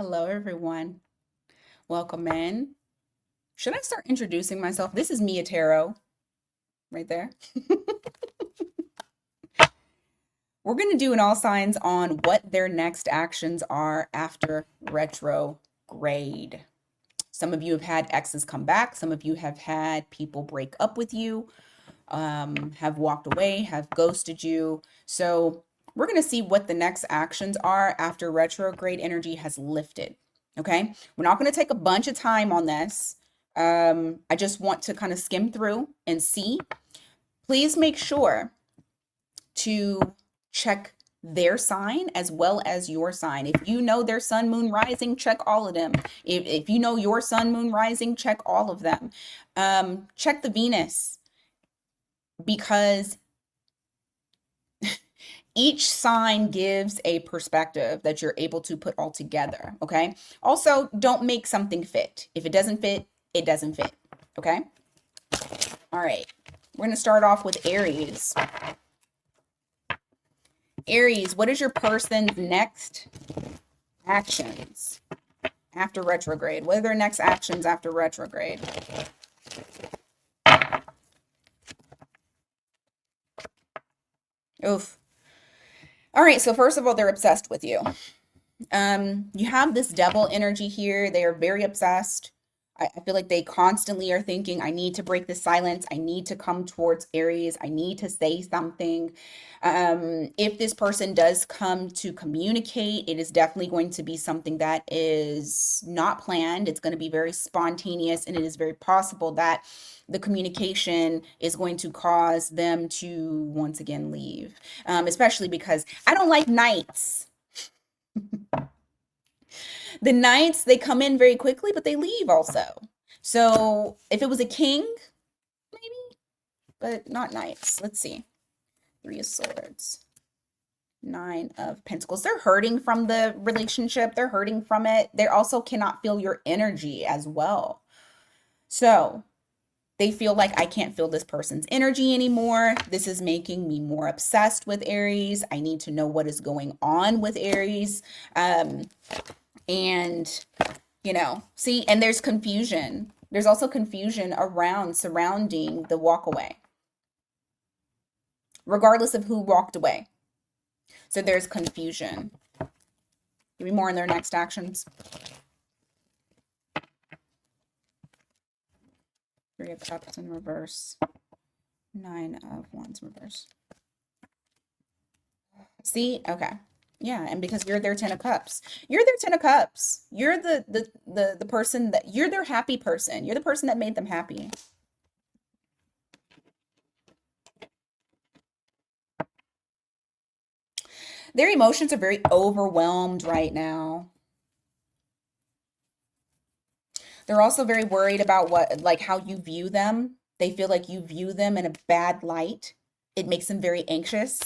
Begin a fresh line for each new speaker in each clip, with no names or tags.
Hello, everyone. Welcome in. Should I start introducing myself? This is Mia Tarot right there. We're going to do an all signs on what their next actions are after retrograde. Some of you have had exes come back. Some of you have had people break up with you, have walked away, have ghosted you. So we're going to see what the next actions are after retrograde energy has lifted. Okay. We're not going to take a bunch of time on this. I just want to kind of skim through and see. Please make sure to check their sign as well as your sign. If you know their sun, moon, rising, check all of them. If you know your sun, moon, rising, check all of them. Check the Venus, because each sign gives a perspective that you're able to put all together. Okay. Also, don't make something fit. If it doesn't fit, it doesn't fit. Okay. All right. We're going to start off with Aries. Aries, what is your person's next actions after retrograde? What are their next actions after retrograde? Oof. All right. So first of all, they're obsessed with you. You have this devil energy here. They are very obsessed. I feel like they constantly are thinking, I need to break the silence. I need to come towards Aries. I need to say something. If this person does come to communicate, it is definitely going to be something that is not planned. It's going to be very spontaneous, and it is very possible that the communication is going to cause them to once again leave, especially because I don't like nights. The knights, they come in very quickly, but they leave also. So if it was a king, maybe, but not knights. Let's see. 3 of Swords. 9 of Pentacles. They're hurting from the relationship. They're hurting from it. They also cannot feel your energy as well. So they feel like, I can't feel this person's energy anymore. This is making me more obsessed with Aries. I need to know what is going on with Aries. And, see, and there's confusion. There's also confusion surrounding the walk away, regardless of who walked away. So there's confusion. Give me more on their next actions. 3 of Cups in reverse. 9 of Wands in reverse. See? Okay. Yeah, and because you're their 10 of Cups. You're their 10 of Cups. You're the person that, you're their happy person. You're the person that made them happy. Their emotions are very overwhelmed right now. They're also very worried about how you view them. They feel like you view them in a bad light. It makes them very anxious.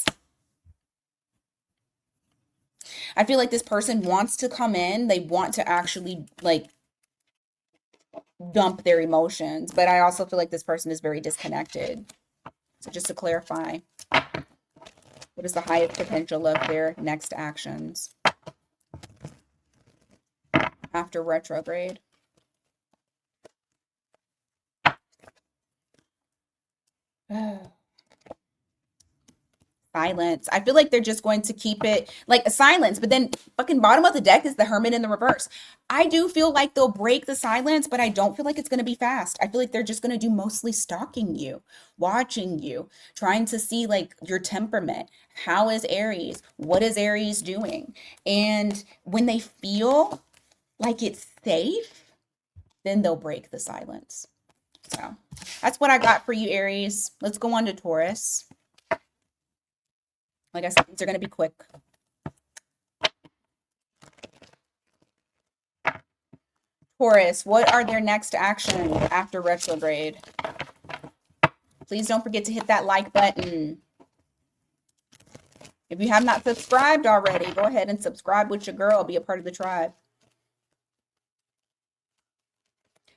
I feel like this person wants to come in. They want to actually dump their emotions, but I also feel like this person is very disconnected. So just to clarify, what is the highest potential of their next actions after retrograde? Silence. I feel like they're just going to keep it like a silence, but then fucking bottom of the deck is the Hermit in the reverse. I do feel like they'll break the silence, but I don't feel like it's going to be fast. I feel like they're just going to do mostly stalking you, watching you, trying to see like your temperament. How is Aries? What is Aries doing? And when they feel like it's safe, then they'll break the silence. So that's what I got for you, Aries. Let's go on to Taurus. Like I said, these are going to be quick. Taurus, what are their next actions after retrograde? Please don't forget to hit that like button. If you have not subscribed already, go ahead and subscribe with your girl. Be a part of the tribe.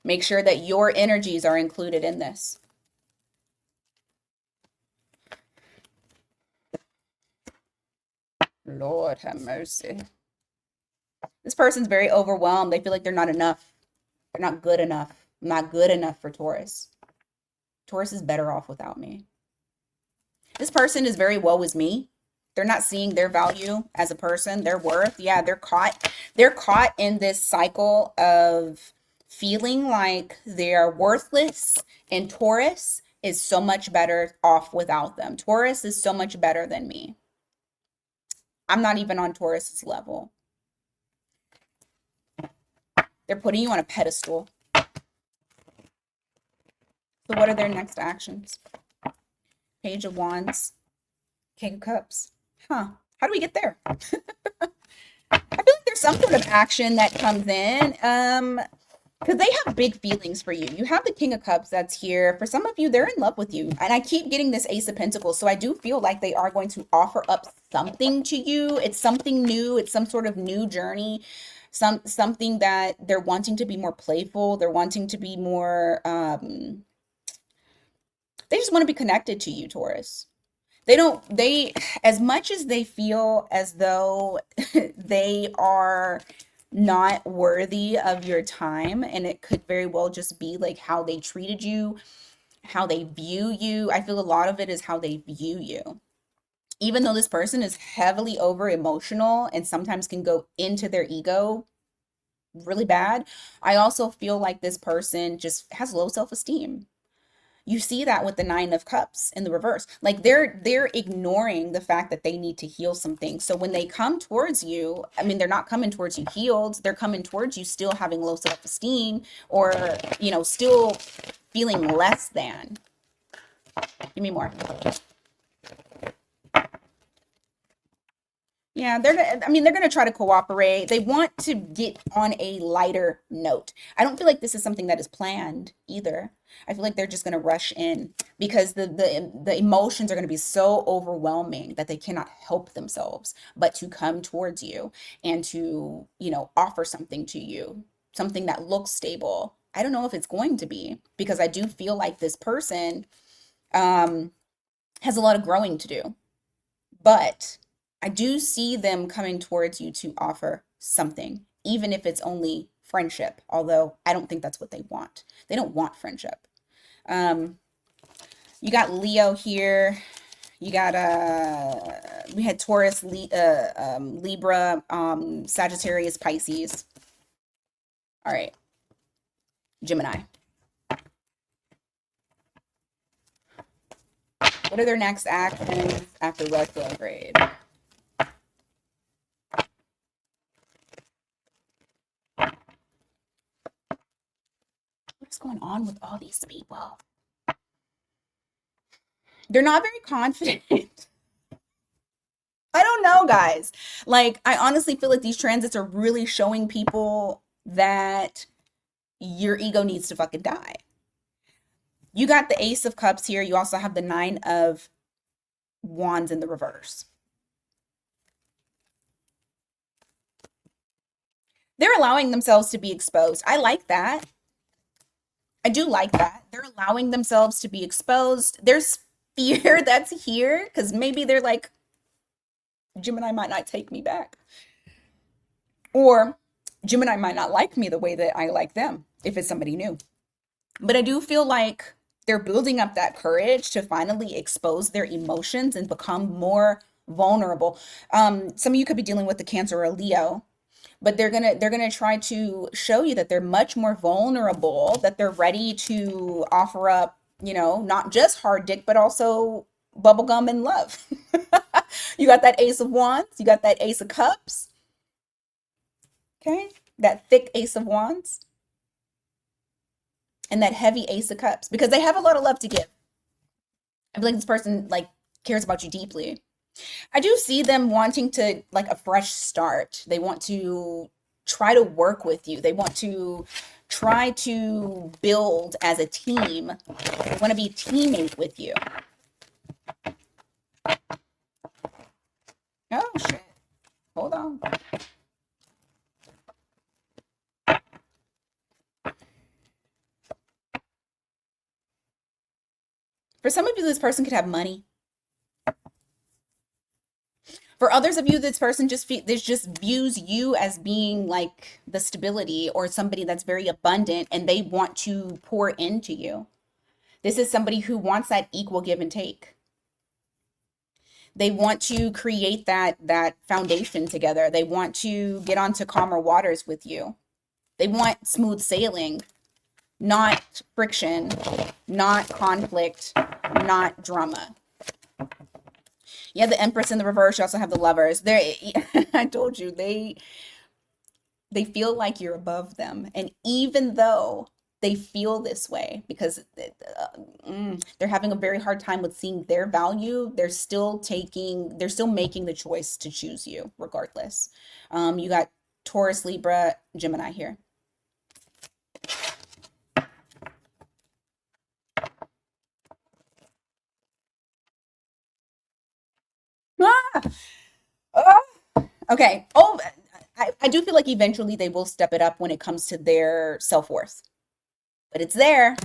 Make sure that your energies are included in this. Lord have mercy. This person's very overwhelmed. They feel like they're not enough. They're not good enough. I'm not good enough for Taurus. Taurus is better off without me. This person is very woe is me. They're not seeing their value as a person, their worth. Yeah, they're caught. They're caught in this cycle of feeling like they are worthless, and Taurus is so much better off without them. Taurus is so much better than me. I'm not even on Taurus's level. They're putting you on a pedestal. So what are their next actions? Page of Wands, King of Cups. Huh. How do we get there? I feel like there's some sort of action that comes in. Because they have big feelings for you. You have the King of Cups that's here. For some of you, they're in love with you. And I keep getting this Ace of Pentacles. So I do feel like they are going to offer up something to you. It's something new. It's some sort of new journey. Something that they're wanting to be more playful. They're wanting to be more, they just want to be connected to you, Taurus. As much as they feel as though they are not worthy of your time, and it could very well just be like how they treated you, how they view you. I feel a lot of it is how they view you. Even though this person is heavily over emotional and sometimes can go into their ego really bad, I also feel like this person just has low self-esteem. You see that with the Nine of Cups in the reverse. Like they're ignoring the fact that they need to heal some things. So when they come towards you, I mean, they're not coming towards you healed. They're coming towards you still having low self-esteem, or, still feeling less than. Give me more. Yeah, they're going to try to cooperate. They want to get on a lighter note. I don't feel like this is something that is planned either. I feel like they're just going to rush in because the emotions are going to be so overwhelming that they cannot help themselves but to come towards you and to, offer something to you, something that looks stable. I don't know if it's going to be, because I do feel like this person has a lot of growing to do. But I do see them coming towards you to offer something, even if it's only friendship, although I don't think that's what they want. They don't want friendship. You got Leo here. You got we had Taurus, Libra, Sagittarius, Pisces. All right. Gemini. What are their next actions after retrograde? What's going on with all these people? They're not very confident. I don't know, guys. Like, I honestly feel like these transits are really showing people that your ego needs to fucking die. You got the Ace of Cups here. You also have the Nine of Wands in the reverse. They're allowing themselves to be exposed. I like that. I do like that. They're allowing themselves to be exposed. There's fear that's here because maybe they're like, Gemini might not take me back. Or Gemini might not like me the way that I like them if it's somebody new. But I do feel like they're building up that courage to finally expose their emotions and become more vulnerable. Some of you could be dealing with the Cancer or a Leo, but they're gonna try to show you that they're much more vulnerable, that they're ready to offer up, not just hard dick, but also bubblegum and love. You got that Ace of Wands, you got that Ace of Cups. Okay, that thick Ace of Wands and that heavy Ace of Cups, because they have a lot of love to give. I feel like this person cares about you deeply. I do see them wanting to a fresh start. They want to try to work with you. They want to try to build as a team. They want to be a teammate with you. Oh shit. Hold on. For some of you, this person could have money. For others of you, this person this just views you as being like the stability or somebody that's very abundant, and they want to pour into you. This is somebody who wants that equal give and take. They want to create that foundation together. They want to get onto calmer waters with you. They want smooth sailing, not friction, not conflict, not drama. Yeah, the Empress in the reverse. You also have the Lovers. I told you, they feel like you're above them. And even though they feel this way because they're having a very hard time with seeing their value, they're still making the choice to choose you regardless. You got Taurus, Libra, Gemini here. Ah! Ah! Okay. Oh, I do feel like eventually they will step it up when it comes to their self-worth, but it's there.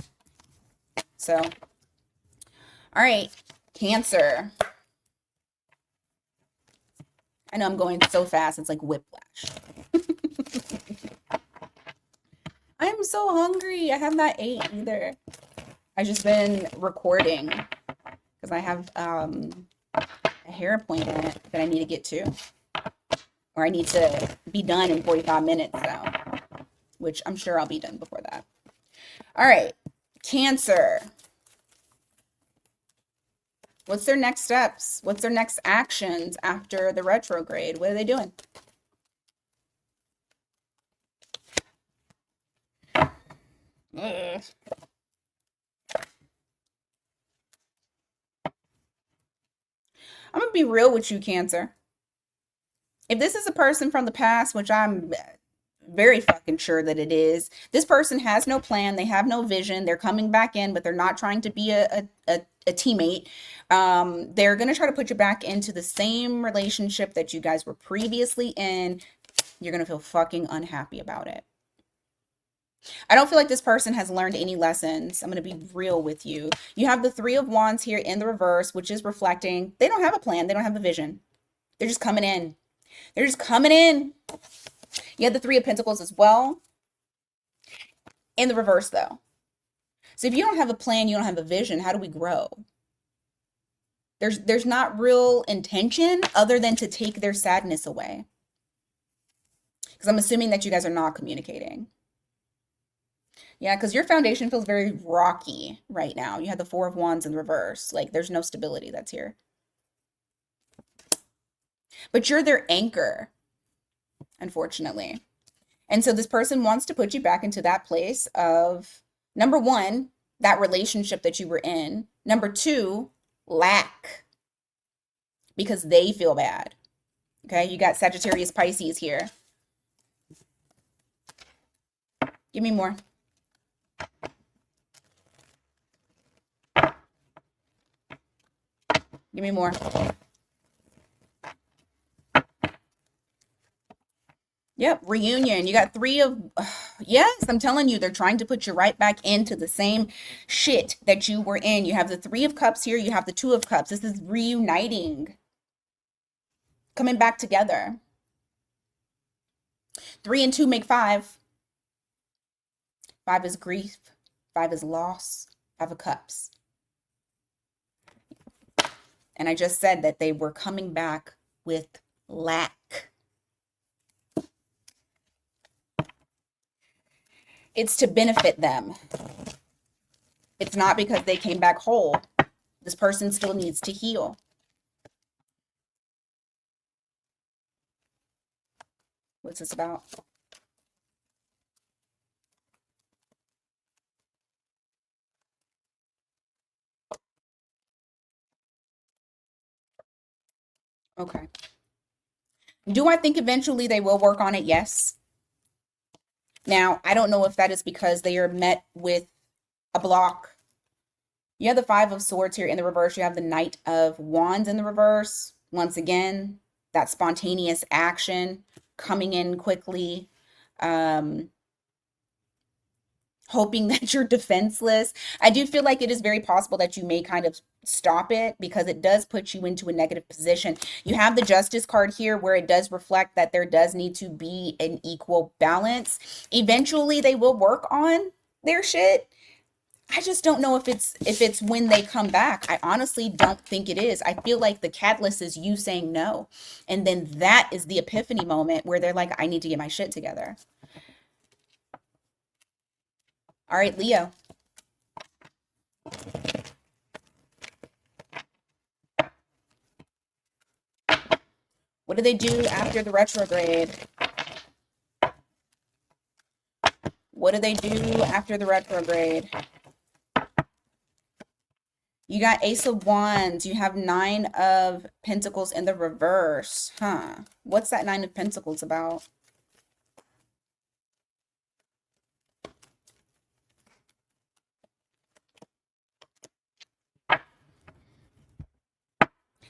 So, all right, Cancer. I know I'm going so fast, it's like whiplash. I am so hungry. I have not ate either. I've just been recording because I have a hair appointment that I need to get to, or I need to be done in 45 minutes though, which I'm sure I'll be done before that. All right, Cancer. What's their next steps? What's their next actions after the retrograde? What are they doing? Ugh. I'm gonna be real with you, Cancer. If this is a person from the past, which I'm very fucking sure that it is, this person has no plan. They have no vision. They're coming back in, but they're not trying to be a teammate. They're going to try to put you back into the same relationship that you guys were previously in. You're going to feel fucking unhappy about it. I don't feel like this person has learned any lessons. I'm going to be real with you. You have the Three of Wands here in the reverse, which is reflecting they don't have a plan. They don't have a vision. They're just coming in. They're just coming in. You have the Three of Pentacles as well. In the reverse, though. So if you don't have a plan, you don't have a vision, how do we grow? There's not real intention other than to take their sadness away. Because I'm assuming that you guys are not communicating. Yeah, because your foundation feels very rocky right now. You have the Four of Wands in reverse. Like, there's no stability that's here. But you're their anchor, unfortunately. And so this person wants to put you back into that place of, number one, that relationship that you were in. Number two, lack. Because they feel bad. Okay, you got Sagittarius, Pisces here. Give me more. Give me more. Yep, reunion. You got three of, yes, I'm telling you, they're trying to put you right back into the same shit that you were in. You have the Three of Cups here. You have the Two of Cups. This is reuniting. Coming back together. 3 and 2 make 5. 5 is grief. 5 is loss. 5 of Cups. And I just said that they were coming back with lack. It's to benefit them. It's not because they came back whole. This person still needs to heal. What's this about? Okay. Do I think eventually they will work on it? Yes. Now, I don't know if that is because they are met with a block. You have the Five of Swords here in the reverse. You have the Knight of Wands in the reverse. Once again, that spontaneous action coming in quickly. hoping that you're defenseless. I do feel like it is very possible that you may kind of stop it because it does put you into a negative position. You have the Justice card here where it does reflect that there does need to be an equal balance. Eventually they will work on their shit. I just don't know if it's when they come back. I honestly don't think it is. I feel like the catalyst is you saying no. And then that is the epiphany moment where they're like, I need to get my shit together. All right, Leo. What do they do after the retrograde? What do they do after the retrograde? You got Ace of Wands. You have Nine of Pentacles in the reverse. Huh. What's that Nine of Pentacles about?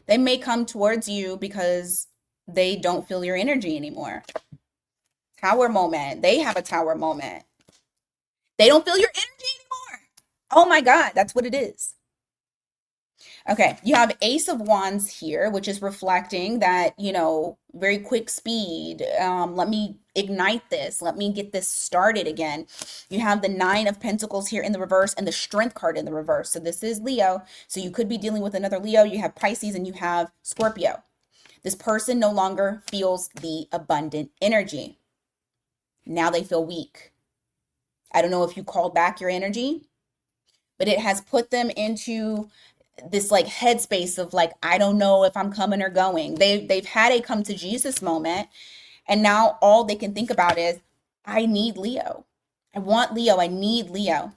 They may come towards you because they don't feel your energy anymore. Tower moment. They have a tower moment. They don't feel your energy anymore. Oh my God, that's what it is. Okay, you have Ace of Wands here, which is reflecting that, very quick speed. Let me ignite this. Let me get this started again. You have the Nine of Pentacles here in the reverse and the Strength card in the reverse. So this is Leo. So you could be dealing with another Leo. You have Pisces and you have Scorpio. This person no longer feels the abundant energy. Now they feel weak. I don't know if you called back your energy, but it has put them into this like headspace of like, I don't know if I'm coming or going. They've had a come to Jesus moment, and now all they can think about is, I need Leo. I want Leo. I need Leo.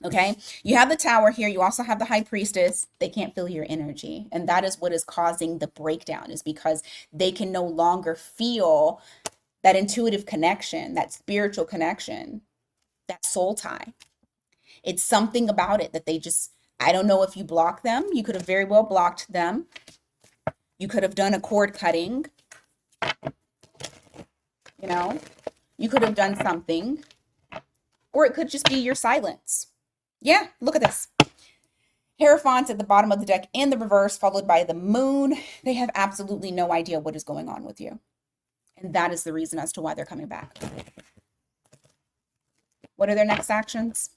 Okay. You have the Tower here. You also have the High Priestess. They can't feel your energy. And that is what is causing the breakdown, is because they can no longer feel that intuitive connection, that spiritual connection, that soul tie. It's something about it that they just, I don't know if you block them. You could have very well blocked them. You could have done a cord cutting. You could have done something. Or it could just be your silence. Yeah, look at this. Hierophant at the bottom of the deck in the reverse, followed by the moon. They have absolutely no idea what is going on with you. And that is the reason as to why they're coming back. What are their next actions?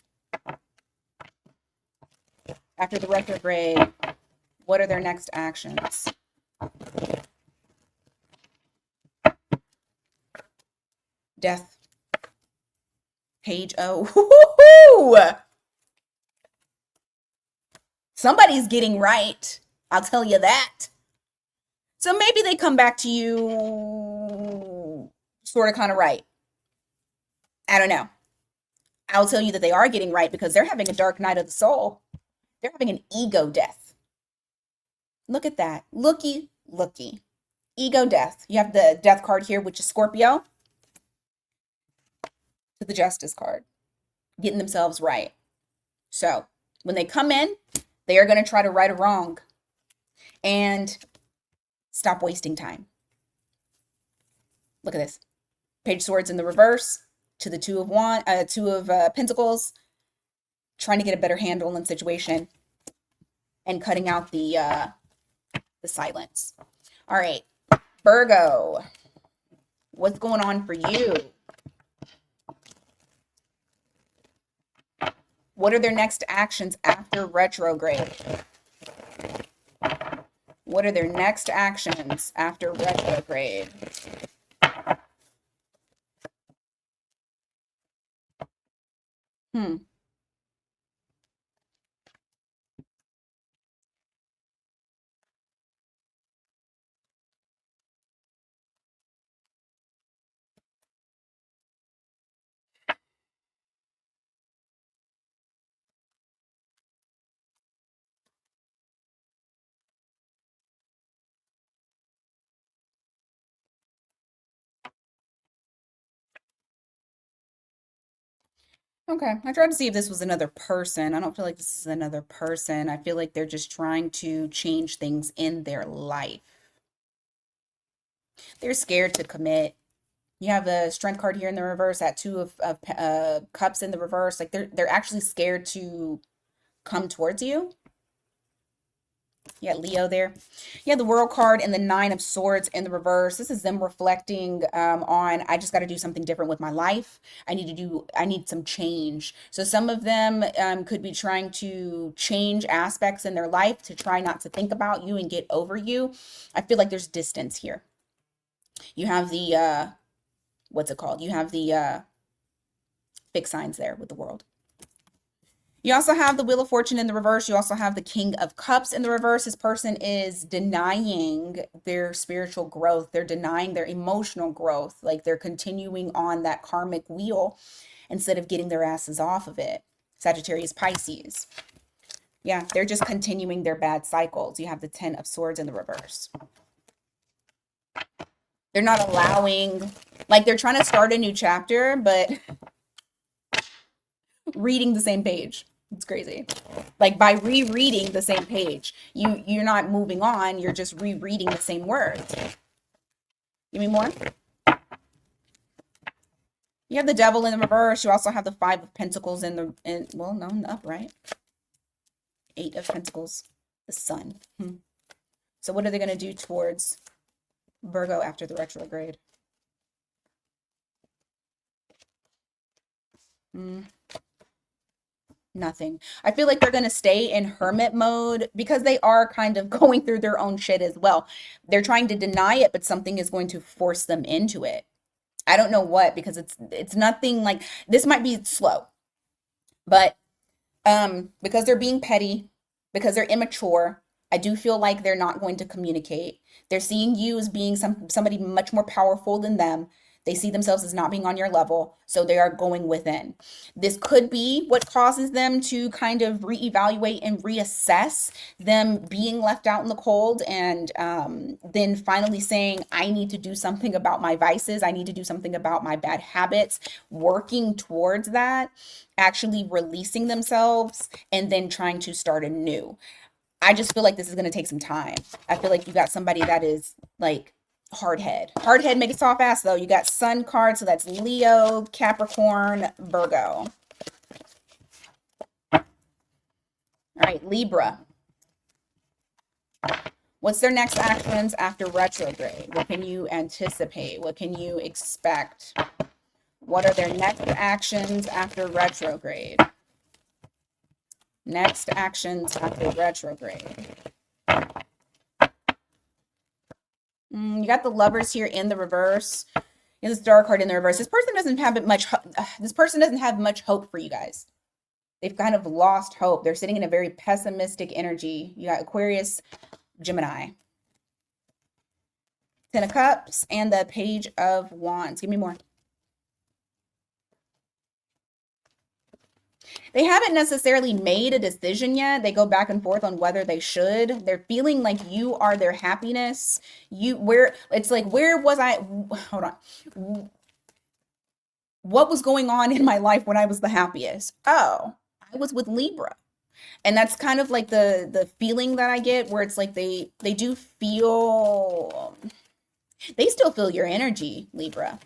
After the retrograde, what are their next actions? Death. Page O. Somebody's getting right. I'll tell you that. So maybe they come back to you sort of kind of right. I don't know. I'll tell you that they are getting right because they're having a dark night of the soul. They're having an ego death. Look at that. Looky. Ego death. You have the death card here, which is Scorpio, to the Justice card. Getting themselves right. So when they come in, they are going to try to right a wrong and stop wasting time. Look at this. Page of Swords in the reverse to the Two of Pentacles, trying to get a better handle on the situation and cutting out the silence. All right, Virgo, what's going on for you? What are their next actions after retrograde? What are their next actions after retrograde? Okay, I tried to see if this was another person. I don't feel like this is another person. I feel like they're just trying to change things in their life. They're scared to commit. You have the Strength card here in the reverse, that Two of Cups in the reverse. Like they're actually scared to come towards you. Yeah, Leo there. Yeah, the World card and the Nine of Swords in the reverse. This is them reflecting on, I just got to do something different with my life. I need some change. So some of them could be trying to change aspects in their life to try not to think about you and get over you. I feel like there's distance here. You have the, what's it called? You have the fixed signs there with the World. You also have the Wheel of Fortune in the reverse. You also have the King of Cups in the reverse. This person is denying their spiritual growth. They're denying their emotional growth. Like they're continuing on that karmic wheel instead of getting their asses off of it. Sagittarius, Pisces. Yeah, they're just continuing their bad cycles. You have the Ten of Swords in the reverse. They're not allowing, like they're trying to start a new chapter, but reading the same page. It's crazy. Like by rereading the same page, you're not moving on, you're just rereading the same words. Give me more. You have the Devil in the reverse. You also have the Five of Pentacles in the well, no, in the upright. Eight of Pentacles, the Sun. So what are they going to do towards Virgo after the retrograde? Nothing. I feel like they're going to stay in hermit mode because they are kind of going through their own shit as well. They're trying to deny it, but something is going to force them into it. I don't know what, because it's nothing like, this might be slow, but because they're being petty, because they're immature, I do feel like they're not going to communicate. They're seeing you as being somebody much more powerful than them. They see themselves as not being on your level, so they are going within. This could be what causes them to kind of reevaluate and reassess them being left out in the cold, and then finally saying, I need to do something about my vices. I need to do something about my bad habits, working towards that, actually releasing themselves, and then trying to start anew. I just feel like this is going to take some time. I feel like you got somebody that is like hard head. Hard head, make it soft ass though. You got Sun card, so that's Leo, Capricorn, Virgo. All right, Libra. What's their next actions after retrograde? What can you anticipate? What can you expect? What are their next actions after retrograde? Next actions after retrograde. You got the Lovers here in the reverse. And this Star card in the reverse. This person doesn't have much. This person doesn't have much hope for you guys. They've kind of lost hope. They're sitting in a very pessimistic energy. You got Aquarius, Gemini. Ten of Cups and the Page of Wands. Give me more. They haven't necessarily made a decision yet. They go back and forth on whether they should. They're feeling like you are their happiness. It's like, where was I? Hold on. What was going on in my life when I was the happiest? Oh, I was with Libra. And that's kind of like the feeling that I get, where it's like they do feel, they still feel your energy, Libra.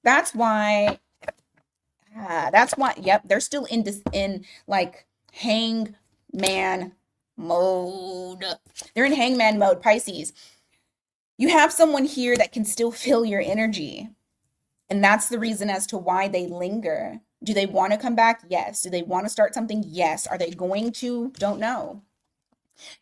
That's why, yep, they're still in like hangman mode. They're in hangman mode, Pisces. You have someone here that can still feel your energy. And that's the reason as to why they linger. Do they want to come back? Yes. Do they want to start something? Yes. Are they going to? Don't know.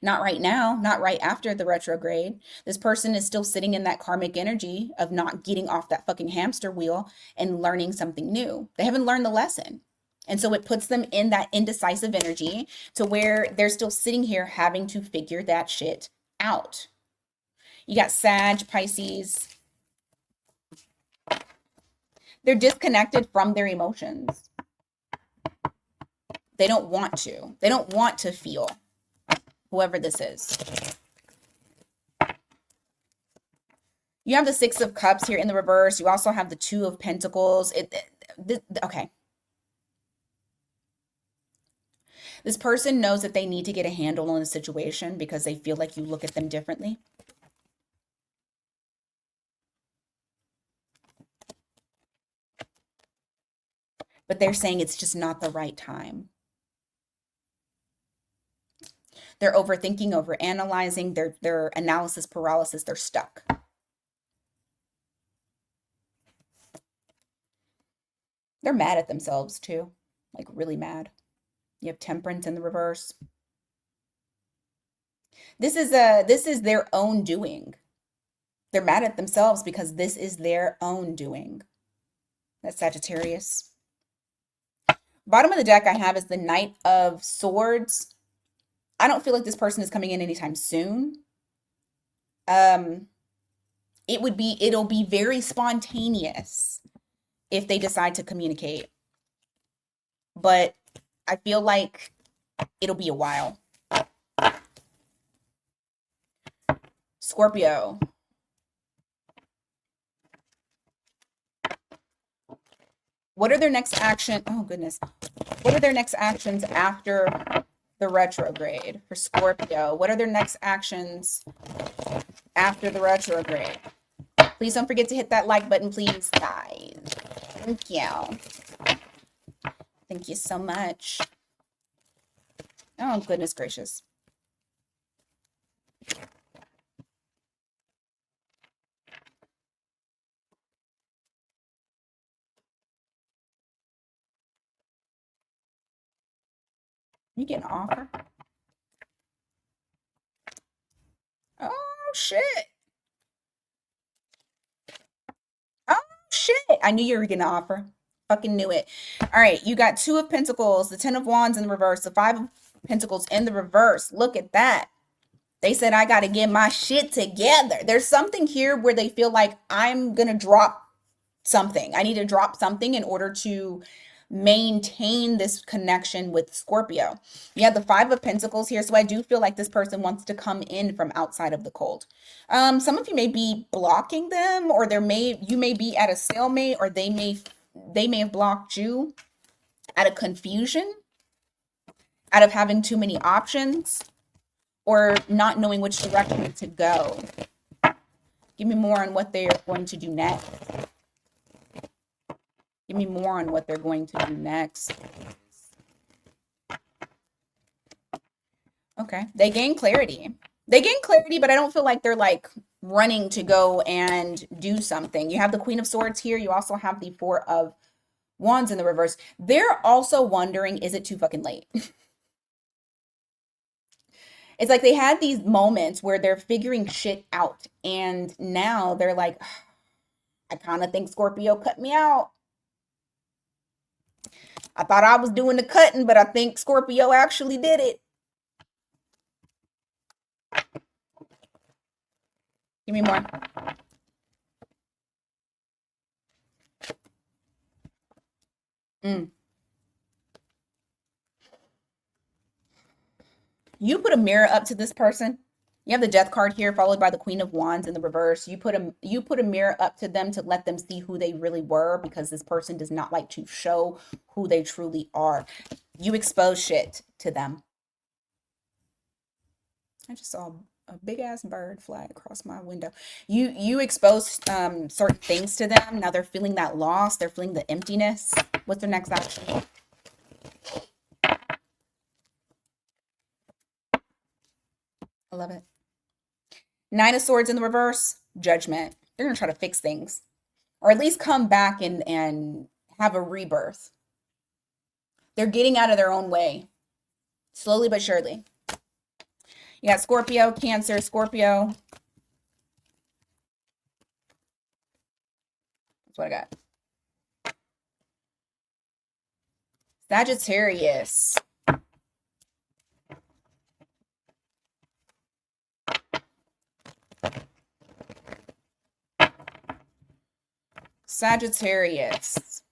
Not right now, not right after the retrograde. This person is still sitting in that karmic energy of not getting off that fucking hamster wheel and learning something new. They haven't learned the lesson. And so it puts them in that indecisive energy to where they're still sitting here having to figure that shit out. You got Sag, Pisces. They're disconnected from their emotions. They don't want to. They don't want to feel. Whoever this is. You have the Six of Cups here in the reverse. You also have the Two of Pentacles. Okay. This person knows that they need to get a handle on the situation because they feel like you look at them differently. but they're saying it's just not the right time. They're overthinking, overanalyzing, they're analysis paralysis, they're stuck. They're mad at themselves too, like really mad. You have Temperance in the reverse. This is their own doing. They're mad at themselves because this is their own doing. That's Sagittarius. Bottom of the deck I have is the Knight of Swords. I don't feel like this person is coming in anytime soon. It'll be very spontaneous if they decide to communicate. But I feel like it'll be a while. Scorpio. What are their next action? Oh, goodness. What are their next actions after the retrograde for Scorpio? What are their next actions after the retrograde? Please don't forget to hit that like button, please, guys. Thank you. Thank you so much. Oh, goodness gracious. You get an offer? Oh, shit. Oh, shit. I knew you were getting an offer. Fucking knew it. All right, you got 2 of Pentacles, the 10 of Wands in the reverse, the 5 of Pentacles in the reverse. Look at that. They said, I got to get my shit together. There's something here where they feel like I'm going to drop something. I need to drop something in order to maintain this connection with Scorpio. You have the 5 of Pentacles here, so I do feel like this person wants to come in from outside of the cold. Some of you may be blocking them, or you may be at a stalemate, or they may have blocked you out of confusion, out of having too many options, or not knowing which direction to go. Give me more on what they're going to do next. Give me more on what they're going to do next. Okay. They gain clarity. They gain clarity, but I don't feel like they're like running to go and do something. You have the Queen of Swords here. You also have the 4 of Wands in the reverse. They're also wondering, is it too fucking late? It's like they had these moments where they're figuring shit out, and now they're like, I kind of think Scorpio cut me out. I thought I was doing the cutting, but I think Scorpio actually did it. Give me more. You put a mirror up to this person. You have the Death card here, followed by the Queen of Wands in the reverse. You put a mirror up to them to let them see who they really were, because this person does not like to show who they truly are. You expose shit to them. I just saw a big ass bird fly across my window. You expose certain things to them. Now they're feeling that loss. They're feeling the emptiness. What's their next action? I love it. 9 of Swords in the reverse, Judgment. They're going to try to fix things, or at least come back and have a rebirth. They're getting out of their own way, slowly but surely. You got Scorpio, Cancer, Scorpio. That's what I got. Sagittarius. Sagittarius.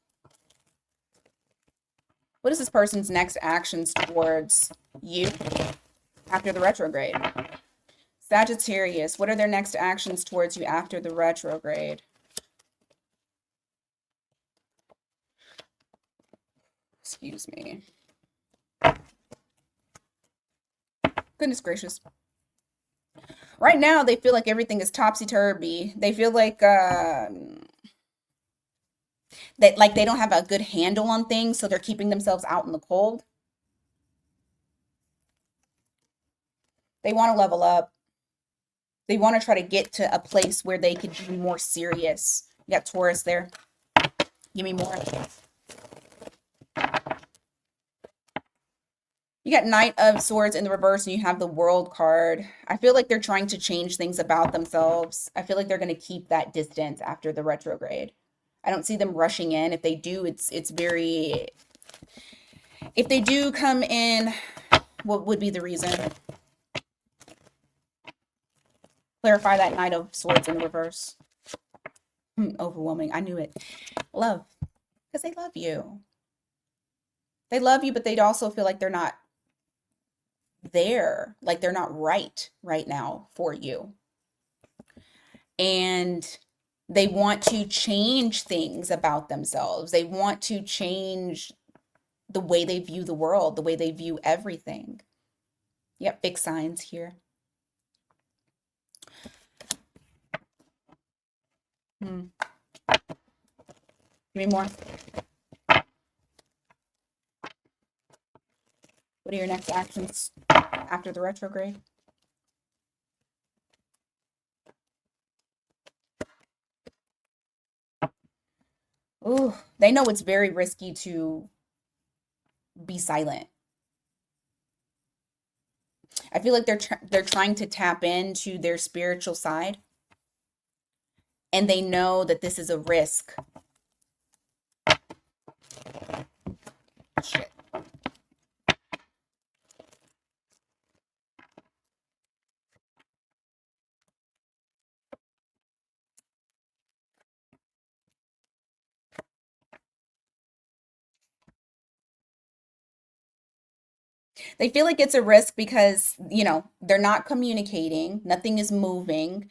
What is this person's next actions towards you after the retrograde? Sagittarius, what are their next actions towards you after the retrograde? Excuse me. Goodness gracious. Right now, they feel like everything is topsy-turvy. They feel like that like they don't have a good handle on things, so they're keeping themselves out in the cold. They want to level up. They want to try to get to a place where they could be more serious. You got Taurus there. Give me more. You got Knight of Swords in the reverse, and you have the World card. I feel like they're trying to change things about themselves. I feel like they're going to keep that distance after the retrograde. I don't see them rushing in. If they do, it's very... If they do come in, what would be the reason? Clarify that Knight of Swords in the reverse. Overwhelming. I knew it. Love. Because they love you. They love you, but they'd also feel like they're not there, like they're not right now for you. And they want to change things about themselves. They want to change the way they view the world, the way they view everything. Yep, big signs here. Give me more. What are your next actions after the retrograde? Ooh, they know it's very risky to be silent. I feel like they're trying to tap into their spiritual side, and they know that this is a risk. Shit. They feel like it's a risk because, you know, they're not communicating, nothing is moving.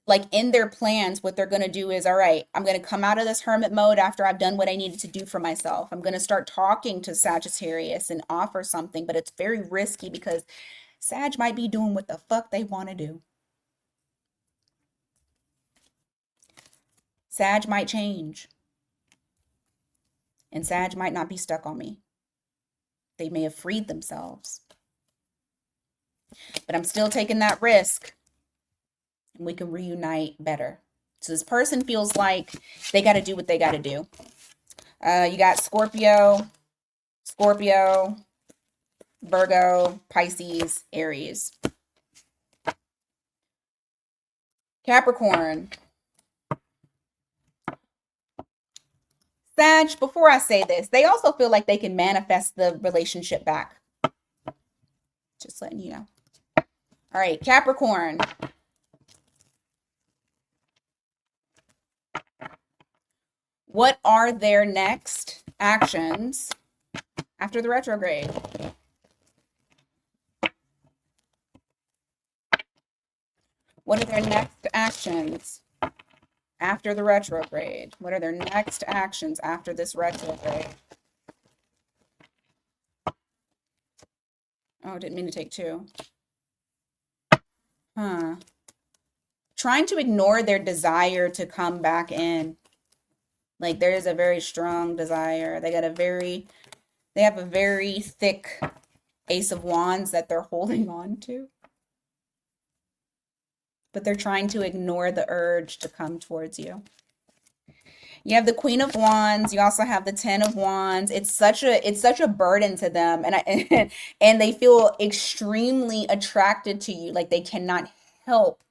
Like in their plans, what they're going to do is, all right, I'm going to come out of this hermit mode after I've done what I needed to do for myself. I'm going to start talking to Sagittarius and offer something, but it's very risky because Sag might be doing what the fuck they want to do. Sag might change. And Sag might not be stuck on me. They may have freed themselves. But I'm still taking that risk. And we can reunite better. So this person feels like they got to do what they got to do. You got Scorpio, Virgo, Pisces, Aries. Capricorn. Sag, before I say this, they also feel like they can manifest the relationship back. Just letting you know. All right, Capricorn. What are their next actions after the retrograde? What are their next actions after the retrograde? What are their next actions after this retrograde? Oh, didn't mean to take two. Trying to ignore their desire to come back in. Like there is a very strong desire. They have a very thick Ace of Wands that they're holding on to. But they're trying to ignore the urge to come towards you. You have the Queen of Wands. You also have the Ten of Wands. It's such a burden to them, and and they feel extremely attracted to you. Like they cannot help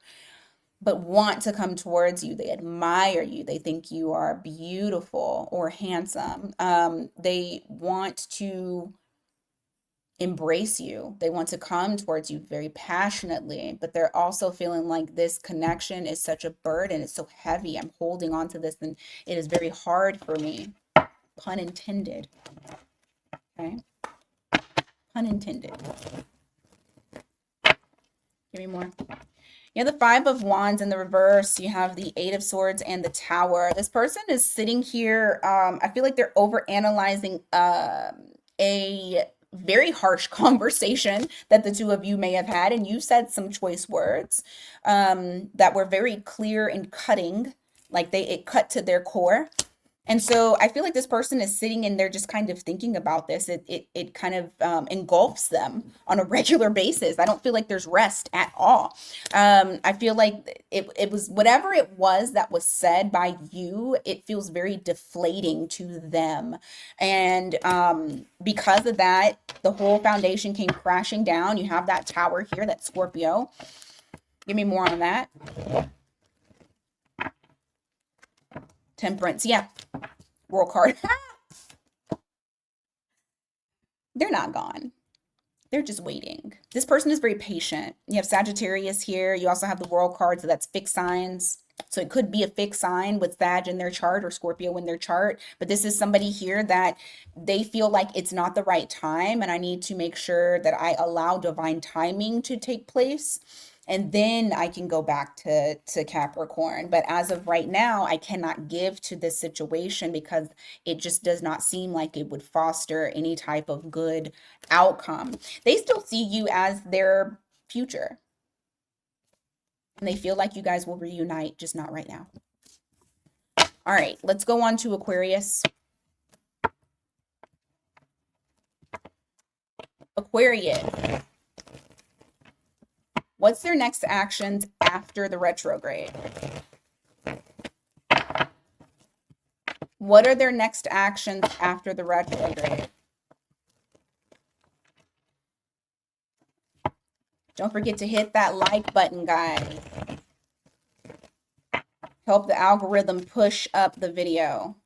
but want to come towards you. They admire you. They think you are beautiful or handsome. They want to embrace you. They want to come towards you very passionately, but they're also feeling like this connection is such a burden. It's so heavy. I'm holding on to this and it is very hard for me. Pun intended. Okay. Pun intended. Give me more. You have the Five of Wands in the reverse. You have the Eight of Swords and the Tower. This person is sitting here. I feel like they're overanalyzing a very harsh conversation that the two of you may have had, and you said some choice words that were very clear and cutting, like it cut to their core. And so I feel like this person is sitting in there just kind of thinking about this. It kind of engulfs them on a regular basis. I don't feel like there's rest at all. I feel like it was whatever it was that was said by you, it feels very deflating to them. And because of that, the whole foundation came crashing down. You have that tower here, that Scorpio. Give me more on that. Temperance. Yeah. World card. They're not gone. They're just waiting. This person is very patient. You have Sagittarius here. You also have the World card, so that's fixed signs. So it could be a fixed sign with Sag in their chart or Scorpio in their chart. But this is somebody here that they feel like it's not the right time, and I need to make sure that I allow divine timing to take place. And then I can go back to Capricorn. But as of right now, I cannot give to this situation because it just does not seem like it would foster any type of good outcome. They still see you as their future. And they feel like you guys will reunite, just not right now. All right, let's go on to Aquarius. Aquarius. What's their next actions after the retrograde? What are their next actions after the retrograde? Don't forget to hit that like button, guys. Help the algorithm push up the video.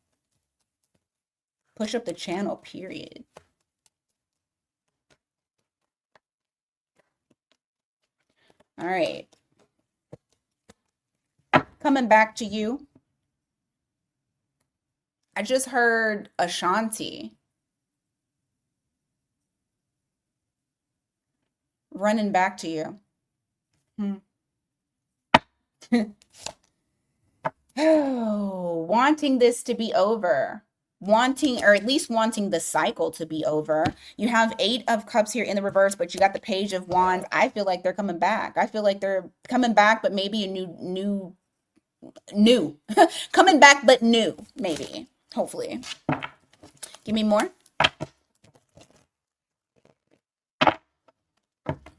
Push up the channel, period. All right. Coming back to you. I just heard Ashanti. Running back to you. Oh, wanting this to be over. Wanting, or at least wanting the cycle to be over. You have 8 of Cups here in the reverse, but you got the Page of Wands. I feel like they're coming back. I feel like they're coming back, but maybe a new coming back, but new, maybe, hopefully. Give me more.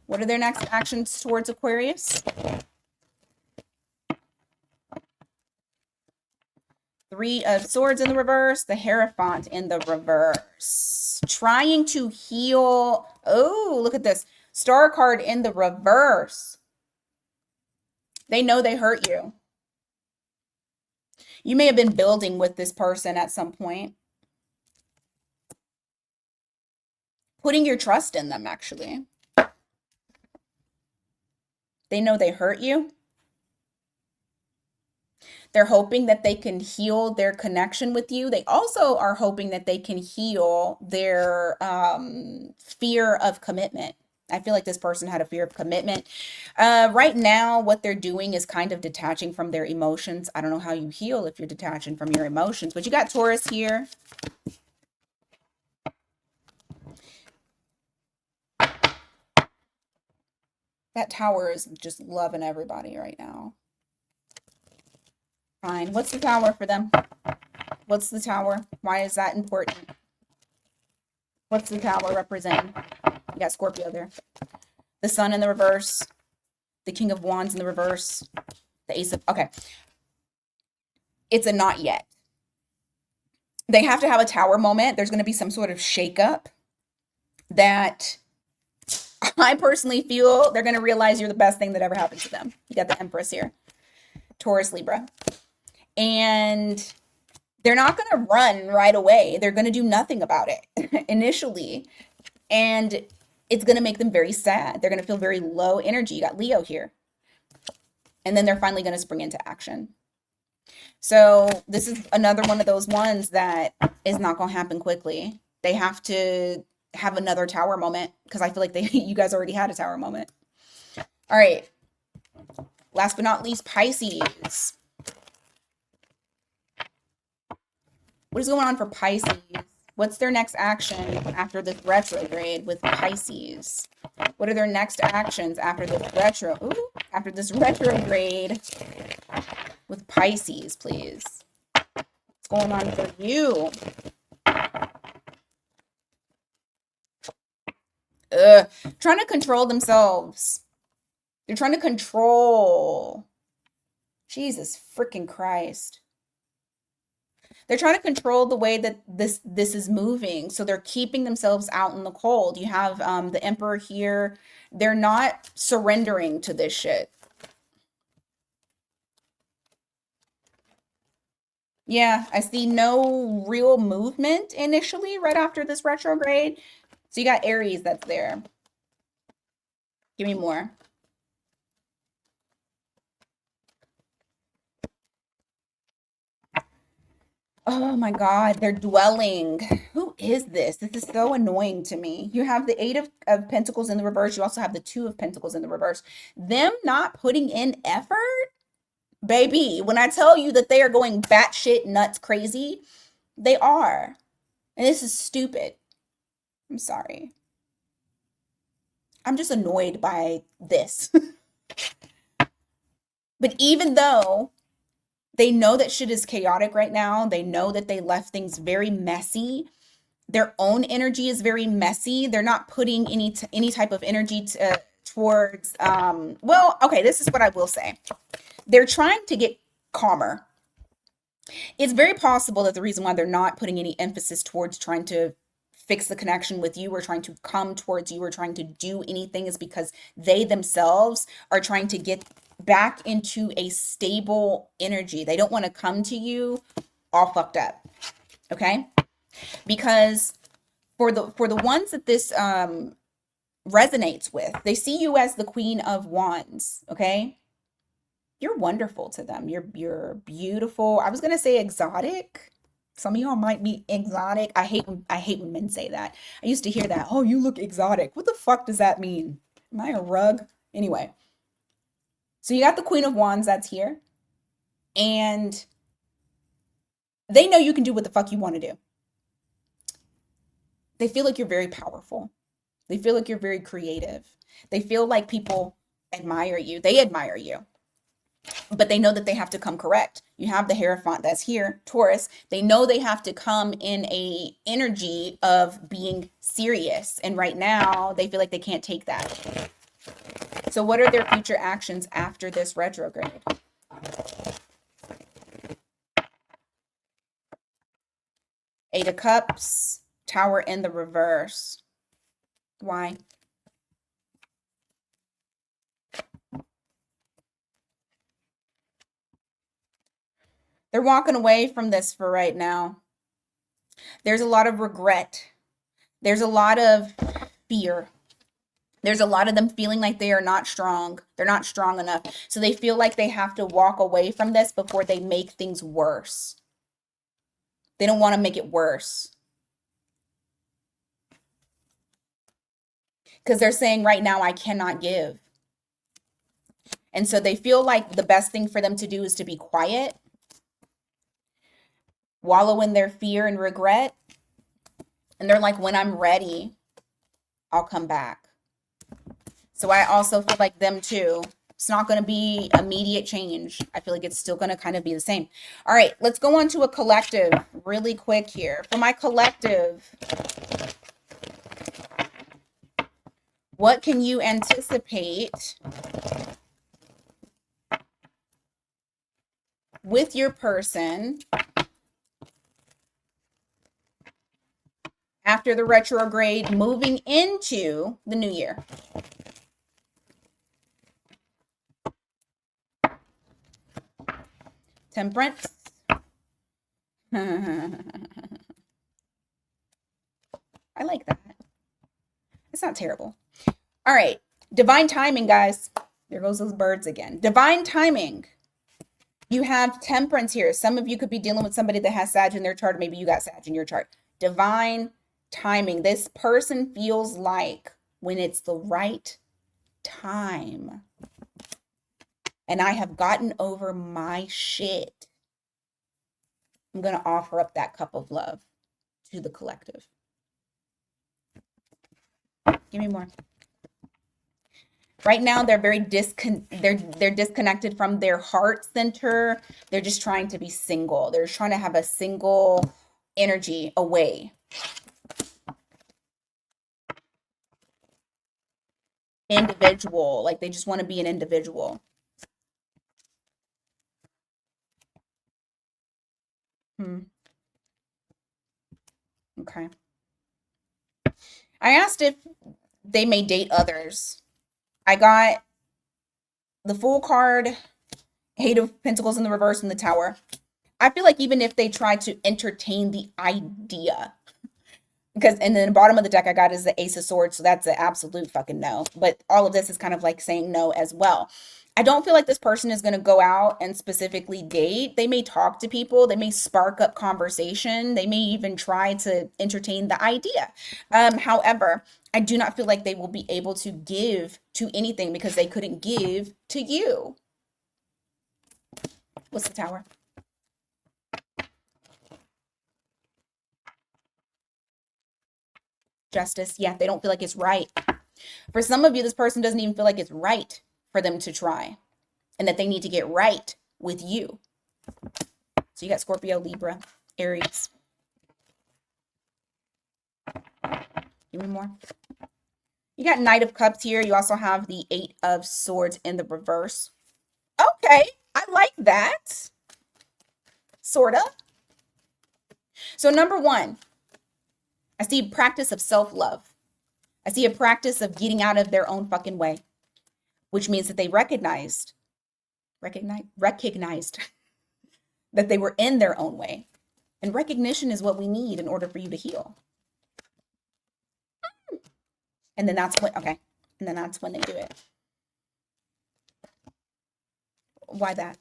What are their next actions towards Aquarius? 3 of Swords in the reverse, the Hierophant in the reverse. Trying to heal. Oh, look at this. Star card in the reverse. They know they hurt you. You may have been building with this person at some point. Putting your trust in them, actually. They know they hurt you. They're hoping that they can heal their connection with you. They also are hoping that they can heal their fear of commitment. I feel like this person had a fear of commitment. Right now, what they're doing is kind of detaching from their emotions. I don't know how you heal if you're detaching from your emotions, but you got Taurus here. That Tower is just loving everybody right now. Fine. What's the Tower for them? What's the Tower? Why is that important? What's the Tower representing? You got Scorpio there. The Sun in the reverse. The King of Wands in the reverse. The Ace of... Okay. It's a not yet. They have to have a Tower moment. There's going to be some sort of shakeup that I personally feel they're going to realize you're the best thing that ever happened to them. You got the Empress here. Taurus, Libra. And they're not going to run right away. They're going to do nothing about it initially. And it's going to make them very sad. They're going to feel very low energy. You got Leo here. And then they're finally going to spring into action. So this is another one of those ones that is not going to happen quickly. They have to have another Tower moment because I feel like you guys already had a Tower moment. All right. Last but not least, Pisces. What is going on for Pisces? What's their next action after this retrograde with Pisces? What are their next actions after this retrograde with Pisces, please? What's going on for you? Trying to control themselves. They're trying to control. Jesus freaking Christ. They're trying to control the way that this is moving. So they're keeping themselves out in the cold. You have the Emperor here. They're not surrendering to this shit. Yeah, I see no real movement initially right after this retrograde. So you got Aries that's there. Give me more. Oh my God, they're dwelling. Who is this? This is so annoying to me. You have the Eight of Pentacles in the reverse. You also have the Two of Pentacles in the reverse. Them not putting in effort, baby. When I tell you that they are going batshit nuts crazy, they are. And this is stupid. I'm sorry. I'm just annoyed by this. But even though they know that shit is chaotic right now, they know that they left things very messy. Their own energy is very messy. They're not putting any type of energy towards well, okay, this is what I will say. They're trying to get calmer. It's very possible that the reason why they're not putting any emphasis towards trying to fix the connection with you or trying to come towards you or trying to do anything is because they themselves are trying to get back into a stable energy. They don't want to come to you all fucked up. Okay? Because for the ones that this resonates with, they see you as the Queen of Wands, okay? You're wonderful to them. You're beautiful. I was gonna say exotic. Some of y'all might be exotic. I hate when men say that. I used to hear that. Oh, you look exotic. What the fuck does that mean? Am I a rug? Anyway. So you got the Queen of Wands that's here. And they know you can do what the fuck you want to do. They feel like you're very powerful. They feel like you're very creative. They feel like people admire you. They admire you. But they know that they have to come correct. You have the Hierophant that's here, Taurus. They know they have to come in a energy of being serious. And right now, they feel like they can't take that. So what are their future actions after this retrograde? Eight of Cups, Tower in the reverse. Why? They're walking away from this for right now. There's a lot of regret. There's a lot of fear. There's a lot of them feeling like they are not strong. They're not strong enough. So they feel like they have to walk away from this before they make things worse. They don't want to make it worse. Because they're saying right now, I cannot give. And so they feel like the best thing for them to do is to be quiet, wallow in their fear and regret. And they're like, when I'm ready, I'll come back. So I also feel like them too. It's not going to be immediate change. I feel like it's still going to kind of be the same. All right, let's go on to a collective really quick here. For my collective, what can you anticipate with your person after the retrograde moving into the new year? Temperance. I like that. It's not terrible. All right. Divine timing, guys. There goes those birds again. Divine timing. You have temperance here. Some of you could be dealing with somebody that has Sag in their chart. Maybe you got Sag in your chart. Divine timing. This person feels like when it's the right time and I have gotten over my shit, I'm going to offer up that cup of love to the collective. Give me more. Right now, they're very they're disconnected from their heart center. They're just trying to be single. They're trying to have a single energy away. Individual, like they just want to be an individual. Okay. I asked if they may date others. I got the Fool card, Eight of Pentacles in the reverse, and the Tower. I feel like even if they try to entertain the idea, because and then the bottom of the deck I got is the Ace of Swords, so that's an absolute fucking no. But all of this is kind of like saying no as well. I don't feel like this person is going to go out and specifically date. They may talk to people, they may spark up conversation, they may even try to entertain the idea. However, I do not feel like they will be able to give to anything because they couldn't give to you. What's the Tower? Justice. Yeah, they don't feel like it's right. For some of you, this person doesn't even feel like it's right for them to try and that they need to get right with you. So you got Scorpio, Libra, Aries. Give me more. You got Knight of Cups here. You also have the Eight of Swords in the reverse. Okay, I like that. Sorta. So number one, I see a practice of self-love. I see a practice of getting out of their own fucking way, which means that they recognized that they were in their own way. And recognition is what we need in order for you to heal. And then that's when, okay. And then that's when they do it. Why that?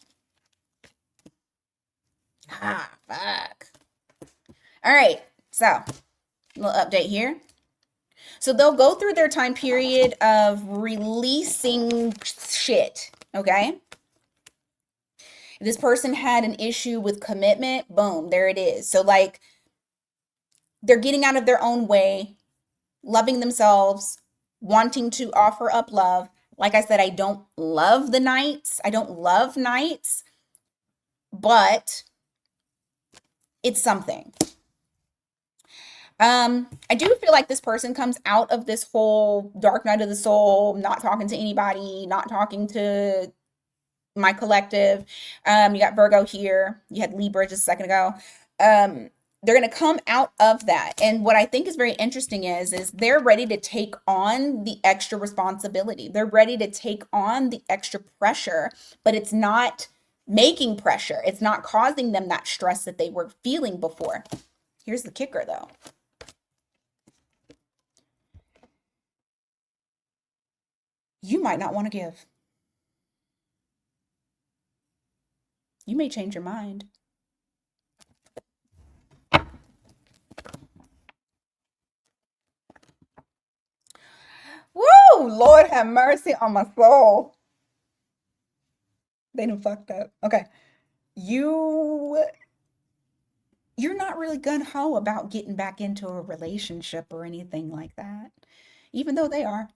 Ah, fuck. All right. So, a little update here. So they'll go through their time period of releasing shit, okay? If this person had an issue with commitment, boom, there it is. So like they're getting out of their own way, loving themselves, wanting to offer up love. Like I said, I don't love the Knights. I don't love Knights, but it's something. I do feel like this person comes out of this whole dark night of the soul, not talking to anybody, not talking to my collective. You got Virgo here. You had Libra just a second ago. They're going to come out of that. And what I think is very interesting is they're ready to take on the extra responsibility. They're ready to take on the extra pressure, but it's not making pressure. It's not causing them that stress that they were feeling before. Here's the kicker though. You might not want to give. You may change your mind. Woo! Lord have mercy on my soul. They done fucked up. Okay. You're not really gung-ho about getting back into a relationship or anything like that, even though they are.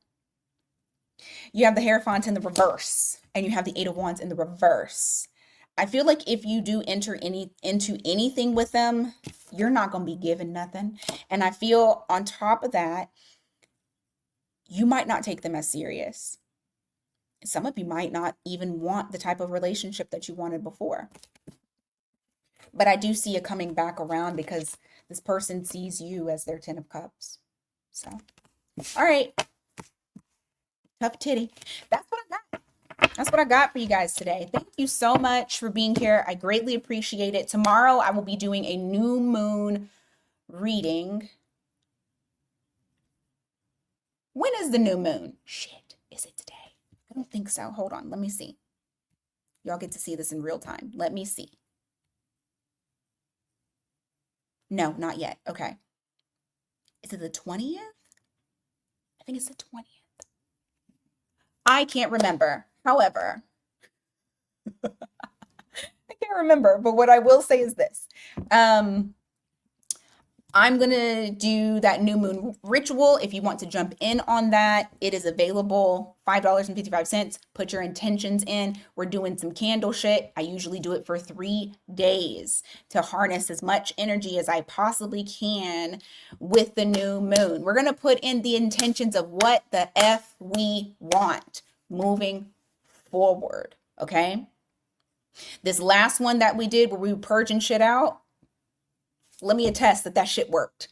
You have the Hierophant in the reverse, and you have the Eight of Wands in the reverse. I feel like if you do enter into anything with them, you're not going to be given nothing. And I feel on top of that, you might not take them as serious. Some of you might not even want the type of relationship that you wanted before. But I do see it coming back around because this person sees you as their 10 of Cups. So, all right. Tough titty. That's what I got. That's what I got for you guys today. Thank you so much for being here. I greatly appreciate it. Tomorrow, I will be doing a new moon reading. When is the new moon? Shit. Is it today? I don't think so. Hold on. Let me see. Y'all get to see this in real time. Let me see. No, not yet. Okay. Is it the 20th? I think it's the 20th. I can't remember. However, I can't remember, but what I will say is this. I'm going to do that new moon ritual. If you want to jump in on that, it is available, $5.55. Put your intentions in. We're doing some candle shit. I usually do it for 3 days to harness as much energy as I possibly can with the new moon. We're going to put in the intentions of what the F we want moving forward. Okay. This last one that we did where we were purging shit out, let me attest that that shit worked.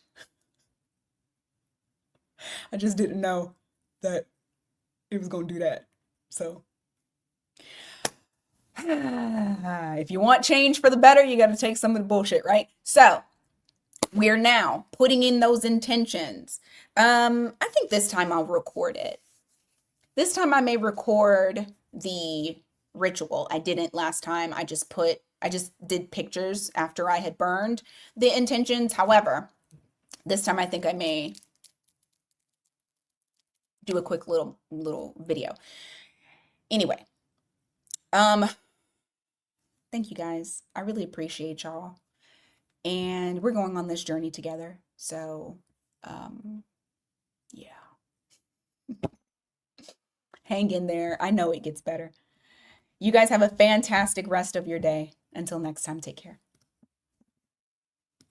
I just didn't know that it was going to do that. So, if you want change for the better, you got to take some of the bullshit, right? So, we're now putting in those intentions. I think this time I'll record it. This time I may record the ritual. I didn't last time. I just did pictures after I had burned the intentions. However, this time I think I may do a quick little video. Anyway, thank you guys. I really appreciate y'all. And we're going on this journey together. So, yeah. Hang in there. I know it gets better. You guys have a fantastic rest of your day. Until next time, take care.